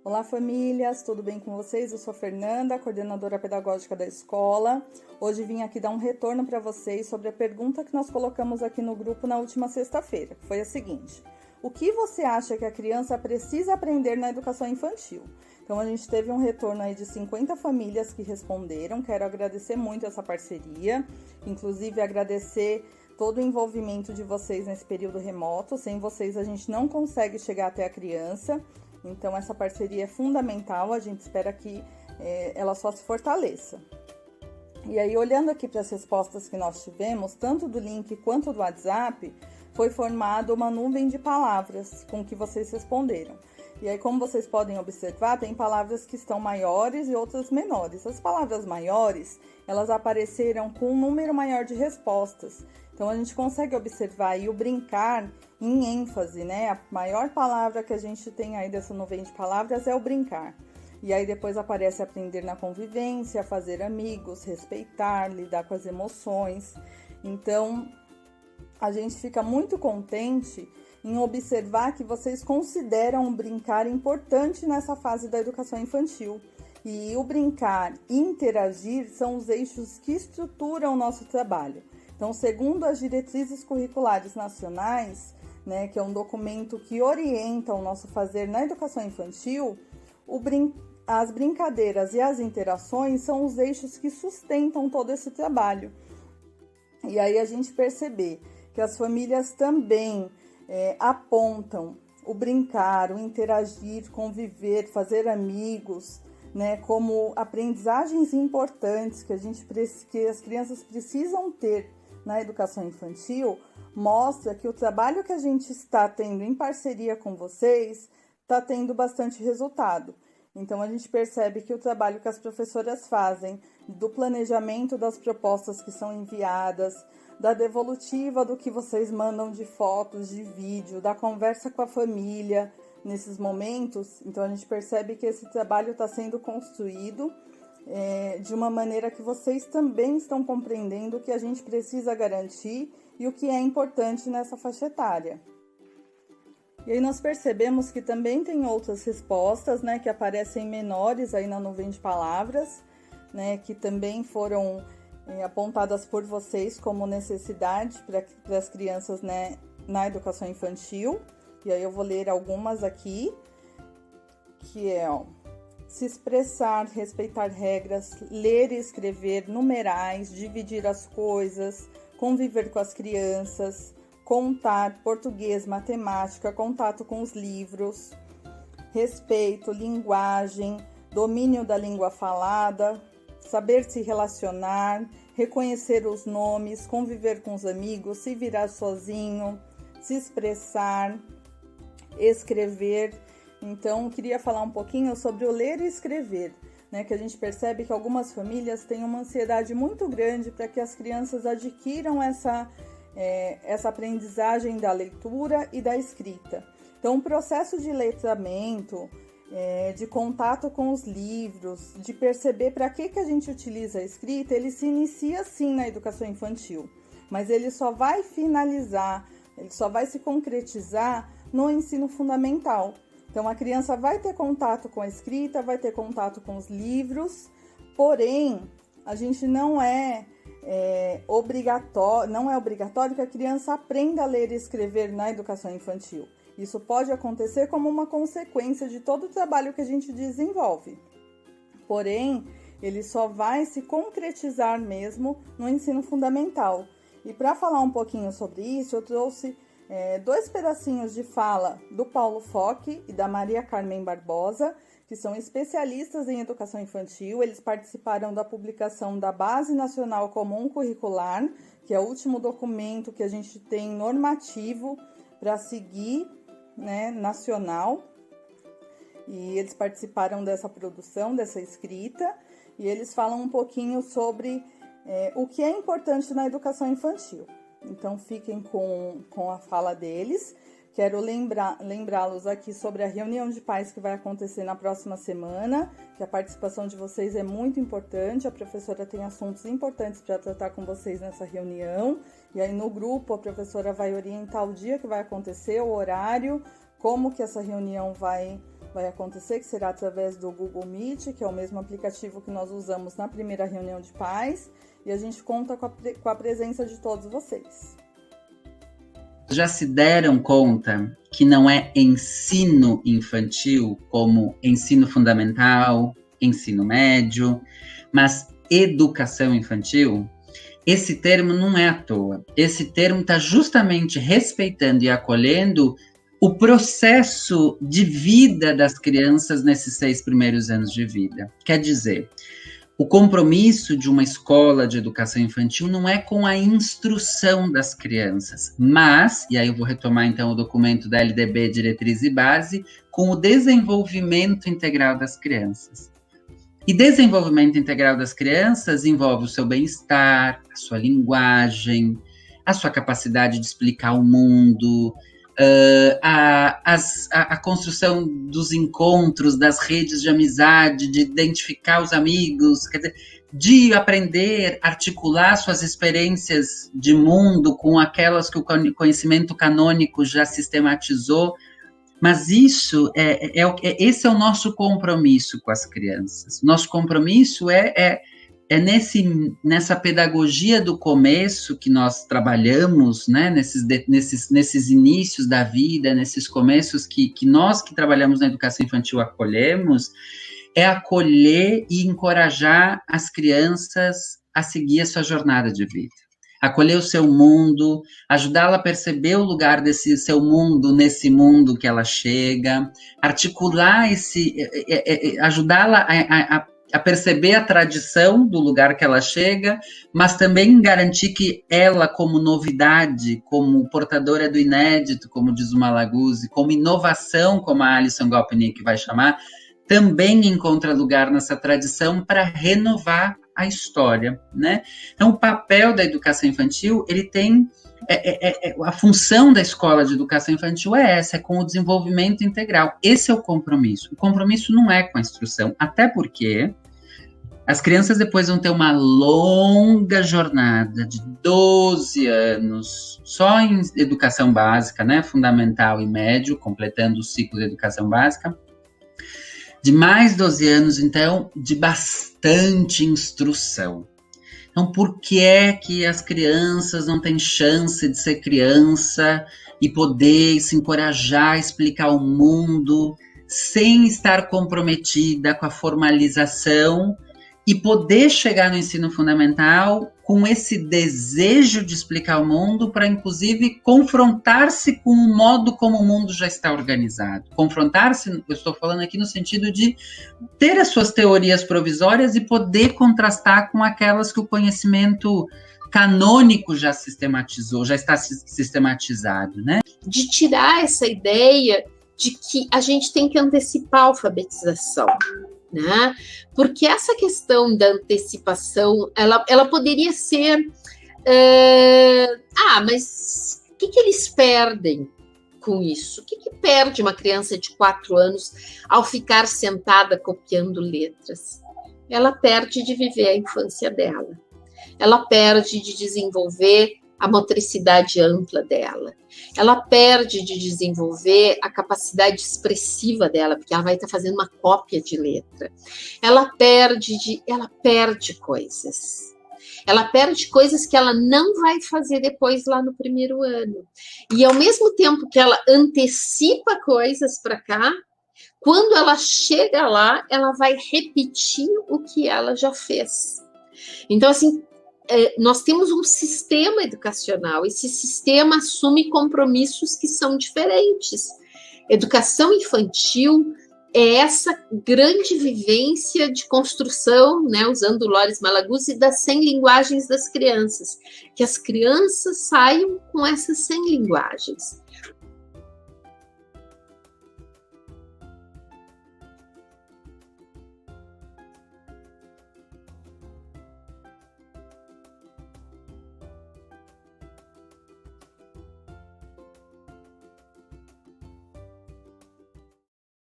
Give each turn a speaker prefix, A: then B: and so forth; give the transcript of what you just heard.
A: Olá, famílias, tudo bem com vocês? Eu sou a Fernanda, coordenadora pedagógica da escola. Hoje vim aqui dar um retorno para vocês sobre a pergunta que nós colocamos aqui no grupo na última sexta-feira, que foi a seguinte: o que você acha que a criança precisa aprender na educação infantil? Então, a gente teve um retorno aí de 50 famílias que responderam. Quero agradecer muito essa parceria, inclusive agradecer todo o envolvimento de vocês nesse período remoto. Sem vocês, a gente não consegue chegar até a criança. Então, essa parceria é fundamental, a gente espera que ela só se fortaleça. E aí, olhando aqui para as respostas que nós tivemos, tanto do link quanto do WhatsApp, foi formada uma nuvem de palavras com que vocês responderam. E aí, como vocês podem observar, tem palavras que estão maiores e outras menores. As palavras maiores, elas apareceram com um número maior de respostas. Então, a gente consegue observar aí o brincar em ênfase, né? A maior palavra que a gente tem aí dessa nuvem de palavras é o brincar. E aí, depois aparece aprender na convivência, fazer amigos, respeitar, lidar com as emoções. Então, a gente fica muito contente em observar que vocês consideram o brincar importante nessa fase da educação infantil. E o brincar e interagir são os eixos que estruturam o nosso trabalho. Então, segundo as diretrizes curriculares nacionais, né, que é um documento que orienta o nosso fazer na educação infantil, as brincadeiras e as interações são os eixos que sustentam todo esse trabalho. E aí a gente perceber que as famílias também apontam o brincar, o interagir, conviver, fazer amigos, né, como aprendizagens importantes que as crianças precisam ter na educação infantil, mostra que o trabalho que a gente está tendo em parceria com vocês está tendo bastante resultado. Então, a gente percebe que o trabalho que as professoras fazem do planejamento das propostas que são enviadas, da devolutiva do que vocês mandam de fotos, de vídeo, da conversa com a família nesses momentos, então a gente percebe que esse trabalho está sendo construído de uma maneira que vocês também estão compreendendo o que a gente precisa garantir e o que é importante nessa faixa etária. E aí nós percebemos que também tem outras respostas, né, que aparecem menores aí na nuvem de palavras, né, que também foram apontadas por vocês como necessidade para as crianças, né, na educação infantil. E aí eu vou ler algumas aqui, que é se expressar, respeitar regras, ler e escrever numerais, dividir as coisas, conviver com as crianças, contar, português, matemática, contato com os livros, respeito, linguagem, domínio da língua falada, saber se relacionar, reconhecer os nomes, conviver com os amigos, se virar sozinho, se expressar, escrever. Então, queria falar um pouquinho sobre o ler e escrever, né? Que a gente percebe que algumas famílias têm uma ansiedade muito grande para que as crianças adquiram essa aprendizagem da leitura e da escrita. Então, o processo de letramento, de contato com os livros, de perceber para que a gente utiliza a escrita, ele se inicia sim na educação infantil, mas ele só vai finalizar, ele só vai se concretizar no ensino fundamental. Então, a criança vai ter contato com a escrita, vai ter contato com os livros, porém, a gente não é obrigatório que a criança aprenda a ler e escrever na educação infantil. Isso pode acontecer como uma consequência de todo o trabalho que a gente desenvolve. Porém, ele só vai se concretizar mesmo no ensino fundamental. E para falar um pouquinho sobre isso, eu trouxe 2 pedacinhos de fala do Paulo Foch e da Maria Carmen Barbosa, que são especialistas em educação infantil. Eles participaram da publicação da Base Nacional Comum Curricular, que é o último documento que a gente tem normativo para seguir, né, nacional. E eles participaram dessa produção, dessa escrita, e eles falam um pouquinho sobre o que é importante na educação infantil. Então, fiquem com a fala deles. Quero lembrá-los aqui sobre a reunião de pais que vai acontecer na próxima semana, que a participação de vocês é muito importante. A professora tem assuntos importantes para tratar com vocês nessa reunião. E aí, no grupo, a professora vai orientar o dia que vai acontecer, o horário, como que essa reunião vai vai acontecer, que será através do Google Meet, que é o mesmo aplicativo que nós usamos na primeira reunião de pais, e a gente conta com a presença de todos vocês.
B: Já se deram conta que não é ensino infantil como ensino fundamental, ensino médio, mas educação infantil? Esse termo não é à toa. Esse termo está justamente respeitando e acolhendo o processo de vida das crianças nesses 6 primeiros anos de vida. Quer dizer, o compromisso de uma escola de educação infantil não é com a instrução das crianças, mas, e aí eu vou retomar então o documento da LDB, Diretriz e Base, com o desenvolvimento integral das crianças. E desenvolvimento integral das crianças envolve o seu bem-estar, a sua linguagem, a sua capacidade de explicar o mundo, a construção dos encontros, das redes de amizade, de identificar os amigos, quer dizer, de aprender a articular suas experiências de mundo com aquelas que o conhecimento canônico já sistematizou. Mas esse é o nosso compromisso com as crianças. Nosso compromisso é nessa pedagogia do começo que nós trabalhamos, né, nesses inícios da vida, nesses começos que nós que trabalhamos na educação infantil acolhemos, é acolher e encorajar as crianças a seguir a sua jornada de vida. Acolher o seu mundo, ajudá-la a perceber o lugar desse seu mundo, nesse mundo que ela chega, articular ajudá-la a perceber a tradição do lugar que ela chega, mas também garantir que ela, como novidade, como portadora do inédito, como diz o Malaguzzi, como inovação, como a Alison Gopnik vai chamar, também encontra lugar nessa tradição para renovar a história, né? Então, o papel da educação infantil, ele tem... a função da escola de educação infantil é essa, é com o desenvolvimento integral. Esse é o compromisso. O compromisso não é com a instrução, até porque as crianças depois vão ter uma longa jornada de 12 anos, só em educação básica, né, fundamental e médio, completando o ciclo de educação básica, de mais 12 anos, então, de bastante instrução. Então, por que é que as crianças não têm chance de ser criança e poder se encorajar a explicar o mundo sem estar comprometida com a formalização e poder chegar no ensino fundamental com esse desejo de explicar o mundo para, inclusive, confrontar-se com o modo como o mundo já está organizado. Confrontar-se, eu estou falando aqui no sentido de ter as suas teorias provisórias e poder contrastar com aquelas que o conhecimento canônico já sistematizou, já está sistematizado, né?
C: De tirar essa ideia de que a gente tem que antecipar a alfabetização, né? Porque essa questão da antecipação, ela poderia ser, mas o que eles perdem com isso? O que perde uma criança de 4 anos ao ficar sentada copiando letras? Ela perde de viver a infância dela. Ela perde de desenvolver a motricidade ampla dela. Ela perde de desenvolver a capacidade expressiva dela, porque ela vai estar fazendo uma cópia de letra. Ela perde coisas. Ela perde coisas que ela não vai fazer depois lá no primeiro ano. E ao mesmo tempo que ela antecipa coisas para cá, quando ela chega lá, ela vai repetir o que ela já fez. Então, assim, nós temos um sistema educacional, esse sistema assume compromissos que são diferentes. Educação infantil é essa grande vivência de construção, né, usando o Loris Malaguzzi, das 100 linguagens das crianças, que as crianças saiam com essas 100 linguagens.